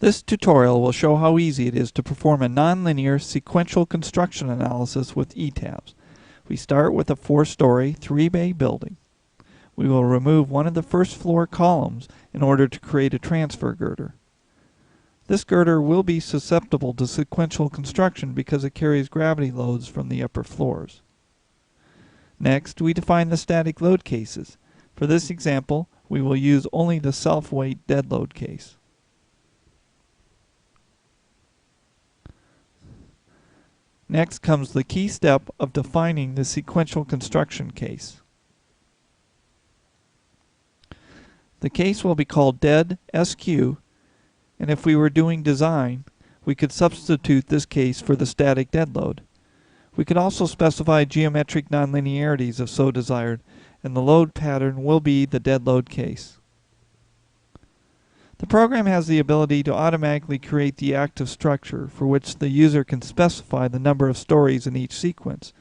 This tutorial will show how easy it is to perform a nonlinear sequential construction analysis with ETABS. We start with a 4-story, 3-bay building. We will remove one of the first floor columns in order to create a transfer girder. This girder will be susceptible to sequential construction because it carries gravity loads from the upper floors. Next, we define the static load cases. For this example, we will use only the self-weight dead load case. Next comes the key step of defining the sequential construction case. The case will be called dead SQ, and if we were doing design, we could substitute this case for the static dead load. We could also specify geometric nonlinearities if so desired, and the load pattern will be the dead load case. The program has the ability to automatically create the active structure, for which the user can specify the number of stories in each sequence.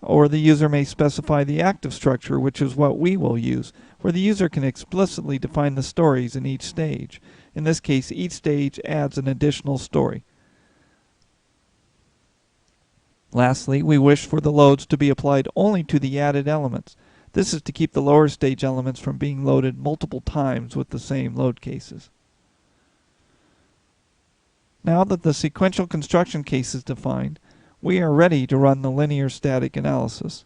Or the user may specify the active structure, which is what we will use, where the user can explicitly define the stories in each stage. In this case, each stage adds an additional story. Lastly, we wish for the loads to be applied only to the added elements. This is to keep the lower stage elements from being loaded multiple times with the same load cases. Now that the sequential construction case is defined, we are ready to run the linear static analysis.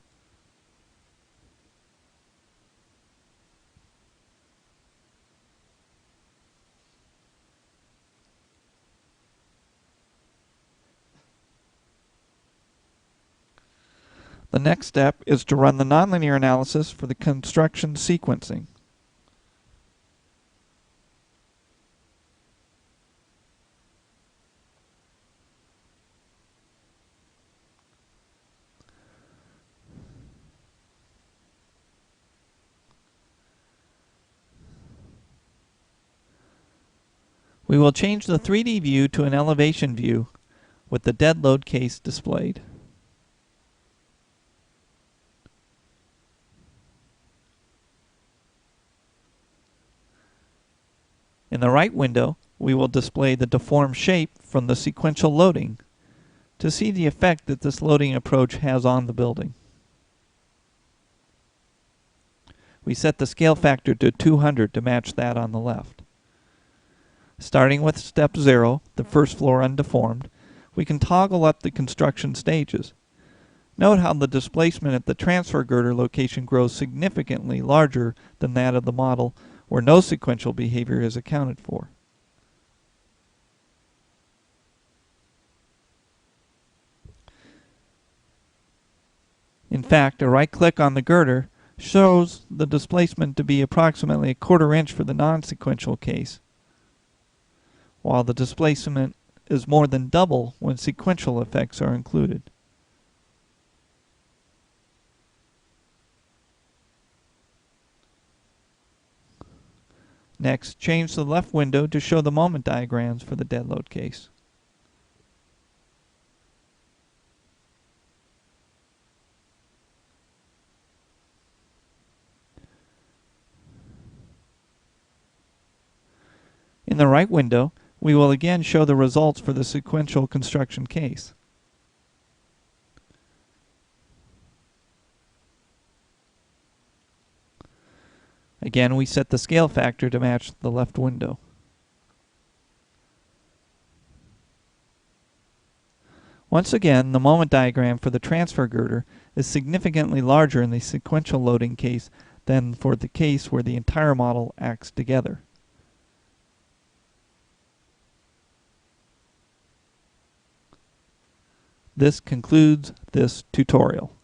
The next step is to run the nonlinear analysis for the construction sequencing. We will change the 3D view to an elevation view with the dead load case displayed. In the right window, we will display the deformed shape from the sequential loading to see the effect that this loading approach has on the building. We set the scale factor to 200 to match that on the left. Starting with step 0, the first floor undeformed, we can toggle up the construction stages. Note how the displacement at the transfer girder location grows significantly larger than that of the model where no sequential behavior is accounted for. In fact, a right-click on the girder shows the displacement to be approximately 1/4 inch for the non-sequential case, while the displacement is more than double when sequential effects are included. Next, change the left window to show the moment diagrams for the dead load case. In the right window, we will again show the results for the sequential construction case. Again, we set the scale factor to match the left window. Once again, the moment diagram for the transfer girder is significantly larger in the sequential loading case than for the case where the entire model acts together. This concludes this tutorial.